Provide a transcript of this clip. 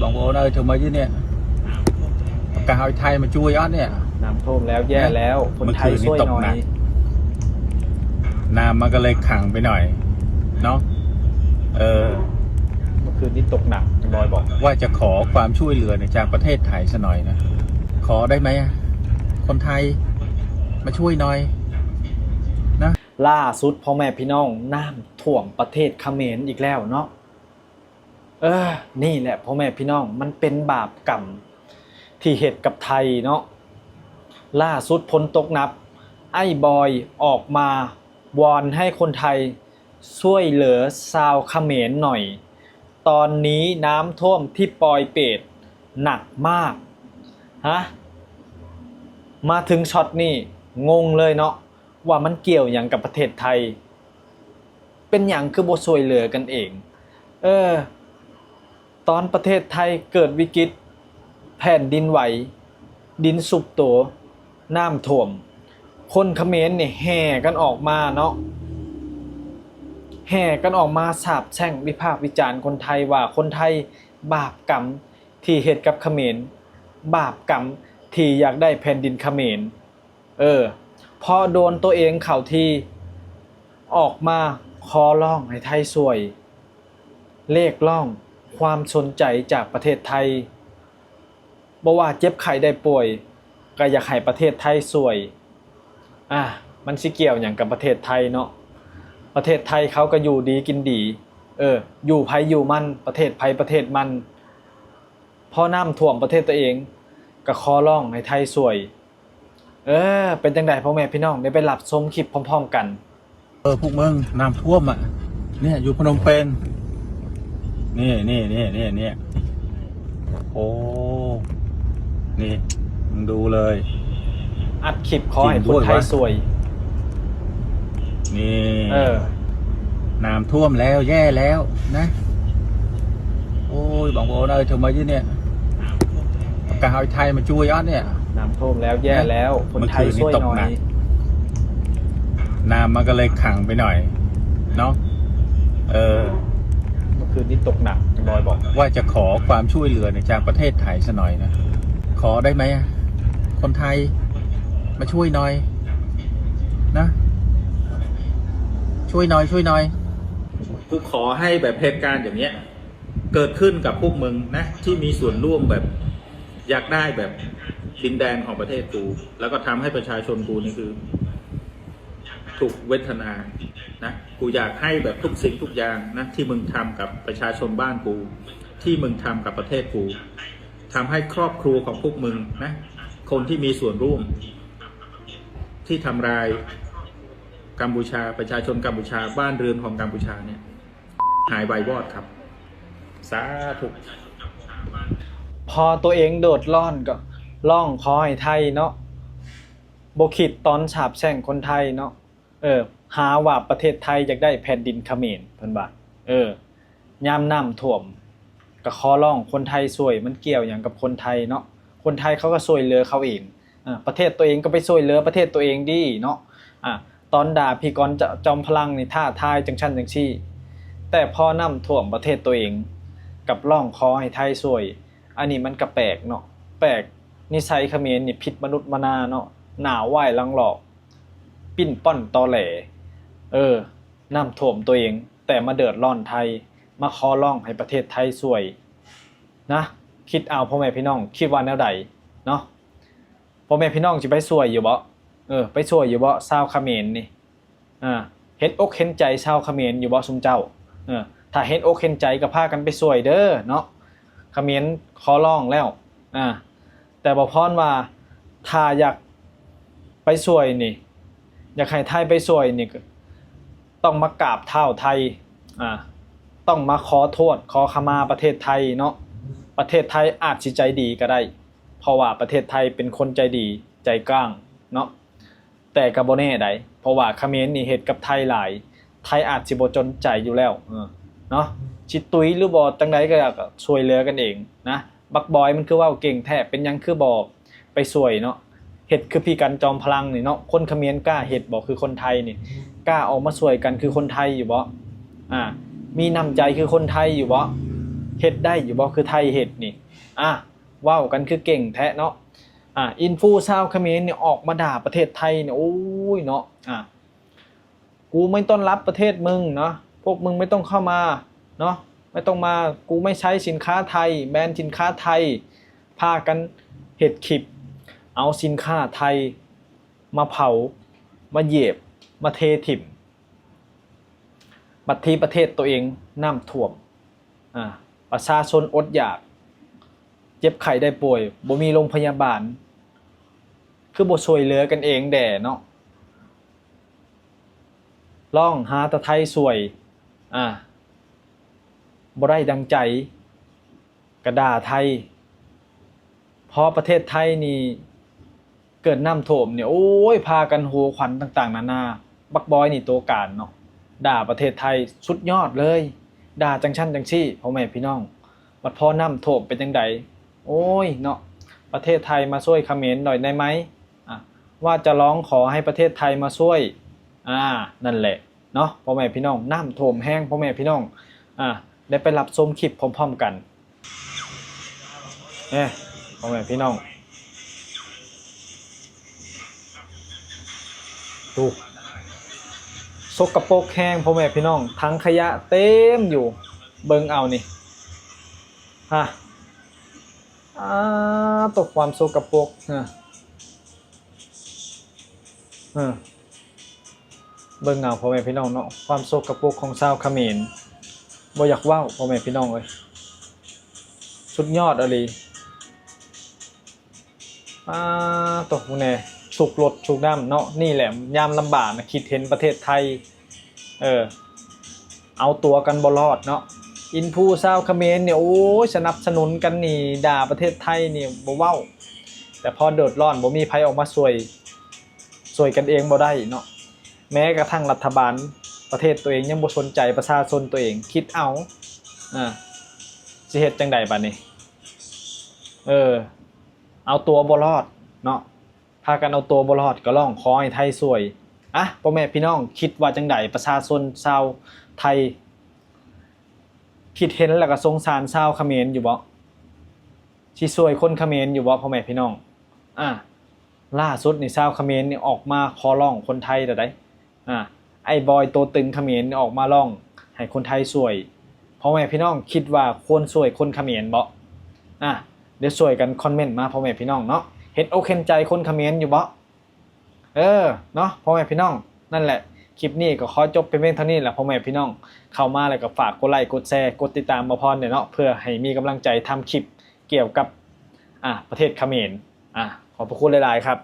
บางคนทำไมยี่เนี่ยกาไทยมาช่วยอ้อนเนี่ยน้ำท่วมแล้วแย่แล้วคนไทยช่วยหน่อยน้ำมันก็เลยขังไปหน่อยเนาะเมื่อคืนนี้ตกหนักบอยบอกว่าจะขอความช่วยเหลือจากประเทศไทยซะหน่อยนะขอได้ไหมคนไทยมาช่วยหน่อยนะล่าสุดพ่อแม่พี่น้องน้ำท่วมประเทศเขมรอีกแล้วเนาะนี่แหละพ่อแม่พี่น้องมันเป็นบาปกรรมที่เหตุกับไทยเนาะล่าสุดพ้นตกหนักไอ้บอยออกมาวอนให้คนไทยช่วยเหลือชาวเขมรหน่อยตอนนี้น้ำท่วมที่ปอยเปตหนักมากมาถึงช็อตนี้งงเลยเนาะว่ามันเกี่ยวอย่างกับประเทศไทยเป็นอย่างคือบ่ช่วยเหลือกันเองตอนประเทศไทยเกิดวิกฤตแผ่นดินไหวดินสุบตัวน้ำท่วมคนเขมรเนี่ยแห่กันออกมาเนาะแห่กันออกมาสาปแช่งวิพากษ์วิจารณ์คนไทยว่าคนไทยบาปกรรมที่เฮ็ดกับเขมรบาปกรรมที่อยากได้แผ่นดินเขมรพอโดนตัวเองเข้าที่ออกมาขอร้องให้ไทยช่วยเรียกร้องความสนใจจากประเทศไทยบ่ว่าเจ็บไข้ได้ป่วยก็อยากให้ประเทศไทยช่วยมันสิเกี่ยวอย่างกับประเทศไทยเนาะประเทศไทยเขาก็อยู่ดีกินดีอยู่ไผอยู่มันประเทศไผประเทศมันพอน้ำท่วมประเทศตัวเองก็ขอร้องให้ไทยช่วยเป็นจังได๋พ่อแม่พี่น้องได้ไปรับชมคลิปพร้อมๆกันพวกมึงน้ำท่วมเนี่ยอยู่พนมเปญนี่โอ้นี่มึงดูเลยอัดคลิปขอให้คนไทยช่วยนี่น้ำท่วมแล้วแย่แล้วนะโอ้ยบางคนทำไมยี่เนี่ยกาไทยมาช่วยอ้อนเนี่ยน้ำท่วมแล้วแย่แล้วคนไทยช่วยหน่อยน้ำมันก็เลยขังไปหน่อยเนาะเมื่อคืนนี้ตกหนักบอยบอกว่าจะขอความช่วยเหลือจากประเทศไทยซะหน่อยนะขอได้ไหมคนไทยมาช่วยหน่อยนะช่วยหน่อยคือขอให้แบบเหตุการณ์อย่างเนี้ยเกิดขึ้นกับพวกมึงนะที่มีส่วนร่วมแบบอยากได้แบบดินแดนของประเทศกูแล้วก็ทำให้ประชาชนกูนี่คือถูกเวทนานะกูอยากให้แบบทุกสิ่งทุกอย่างนะที่มึงทำกับประชาชนบ้านกูที่มึงทำกับประเทศกูทำให้ครอบครัวของพวกมึงนะคนที่มีส่วนร่วมที่ทำลายกัมพูชาประชาชนกัมพูชาบ้านเรือนของกัมพูชาเนี่ยหายไววอดครับสาธุพอตัวเองโดดร่อนก็ร้องขอให้ไทยเนาะบ่คิดตอนฉาบแช่งคนไทยเนาะหาว่าประเทศไทยอยากได้แผ่นดินเขมรเพิ่นว่ายามน้ำท่วมก็ขอร้องคนไทยช่วยมันเกี่ยวหยังกับคนไทยเนาะคนไทยเขาก็ช่วยเหลือเขาเองประเทศตัวเองก็ไปช่วยเหลือประเทศตัวเองดีเนาะตอนด่าพี่กรณ์จอมพลังนี่ท่าทายจังชั้นจังซี่แต่พอน้ำท่วมประเทศตัวเองกับร้องขอให้ไทยช่วยอันนี้มันก็แปลกเนาะแปลกนิสัยเขมรนี่ผิดมนุษย์มนาเนาะหน้าไหว้ลังหลอกปิ้นป้อนตอแหลน้ำท่วมตัวเองแต่มาเดือดร้อนไทยมาขอร้องให้ประเทศไทยช่วยนะคิดเอาพ่อแม่พี่น้องคิดว่าแนวใดเนาะพ่อแม่พี่น้องสิไปช่วยอยู่บ่ไปช่วยอยู่บ่ชาวเขมรนี่เห็นอกเห็นใจชาวเขมรอยู่บ่ซุมเจ้าถ้าเห็นอกเห็นใจก็พากันไปช่วยเด้อเนาะเขมรขอร้องแล้วแต่บ่พรว่าถ้าอยากไปช่วยนี่อยากให้ไทยไปช่วยนี่ต้องมากราบเท้าไทยต้องมาขอโทษขอขมาประเทศไทยเนาะประเทศไทยอาจสิใจดีก็ได้เพราะว่าประเทศไทยเป็นคนใจดีใจกล้าเนาะแต่ก็บ่แน่ใดเพราะว่าเขมรนี่เฮ็ดกับไทยหลายไทยอาจสิบ่จนใจอยู่แล้วเนาะชิตุยหรือบ่จังไดก็ช่วยเหลือกันเองนะบักบอยมันคือว่าเก่งแท้เป็นหยังคือบ่ไปช่วยเนาะเฮ็ดคือพี่กันจอมพลังนี่เนาะคนเขมรกล้าเฮ็ดบ่คือคนไทยนี่กล้าออกมาช่วยกันคือคนไทยอยู่บ่มีน้ำใจคือคนไทยอยู่บ่ เฮ็ดได้อยู่บ่คือไทยเฮ็ดนี่เว้ากันคือเก่งแท้เนาะอินฟูชาวเขมรเนี่ยออกมาด่าประเทศไทยเนี่ยโอ้ยเนาะกูไม่ต้อนรับประเทศมึงเนาะพวกมึงไม่ต้องเข้ามาเนาะไม่ต้องมากูไม่ใช้สินค้าไทยแบรนด์สินค้าไทยพากันเฮ็ดคลิปเอาสินค้าไทยมาเผามาเหยียบมาเทถิ่มบัดทีประเทศตัวเองน้ำท่วมประชาชนอดอยากเจ็บไข้ได้ป่วยบ่มีโรงพยาบาลคือบ่ช่วยเหลือกันเองแด่เนาะล่องหาแตะไทยสวยบ่ได้ดังใจกระด่าไทยพอประเทศไทยนี่เกิดน้ำท่วมเนี่ยโอ้ยพากันโหขวัญต่างๆนานาบักบอยนี่ตัวการเนาะด่าประเทศไทยสุดยอดเลยด่าจังชั้นจังซี่พ่อแม่พี่น้องบัดพอน้ำท่วมเป็นจังไดโอ้ยเนาะประเทศไทยมาช่วยเขมรหน่อยได้ไหมว่าจะร้องขอให้ประเทศไทยมาช่วยนั่นแหละเนาะพ่อแม่พี่น้องน้ำท่วมแห้งพ่อแม่พี่น้องได้ไปรับชมคลิปพร้อมๆกันพ่อแม่พี่น้องดูสกปรกแห้งพ่อแม่พี่น้องทั้งขยะเต็มอยู่เบิ่งเอานี่ตกความสกปรกเบิ่งเอาพ่อแม่พี่น้องเนาะความสกปรกของชาวเขมรบ่อยากเว้าพ่อแม่พี่น้องเอ้ยสุดยอดอะลีตกแน่สุกรถสุกน้ำเนาะนี่แหละยามลำบากนะคิดเห็นประเทศไทยเอาตัวกันบ่รอดเนาะอินฟูชาวเขมรเนี่ยโอ้ยสนับสนุนกันนี่ด่าประเทศไทยนี่บ่เว้าแต่พอเดือดร้อนบ่มีไผออกมาช่วยกันเองบ่ได้เนาะแม้กระทั่งรัฐบาลประเทศตัวเองยังบ่สนใจประชาชนตัวเองคิดเอาสิเฮ็ดจังไดบัดนี้เอาตัวบ่รอดเนาะพากันเอาตัวบ่รอดก็ร้องขอให้ไทยช่วยพ่อแม่พี่น้องคิดว่าจังไดประชาชนชาวไทยคิดเห็นแล้วก็สงสารชาวเขมรอยู่บ่สิช่วยคนเขมรอยู่บ่พ่อแม่พี่น้องล่าสุดนี่ชาวเขมรนี่ออกมาขอร้องคนไทยได้ไอ้บอยตัวตึงเขมรออกมาร้องให้คนไทยช่วยพ่อแม่พี่น้องคิดว่าควรช่วยคนเขมรบ่เดี๋ยวช่วยกันคอมเมนต์มาพ่อแม่พี่น้องเนาะเห็นอกเห็นใจคนเขมรอยู่บ่เนาะพ่อแม่พี่น้องนั่นแหละคลิปนี้ก็ขอจบไปเพียงเท่านี้แหละพ่อแม่พี่น้องเข้ามาแล้วก็ฝากกดไลค์กดแชร์กดติดตามบ่พรเนาะเพื่อให้มีกำลังใจทำคลิปเกี่ยวกับประเทศเขมรขอบพระคุณหลายๆครับ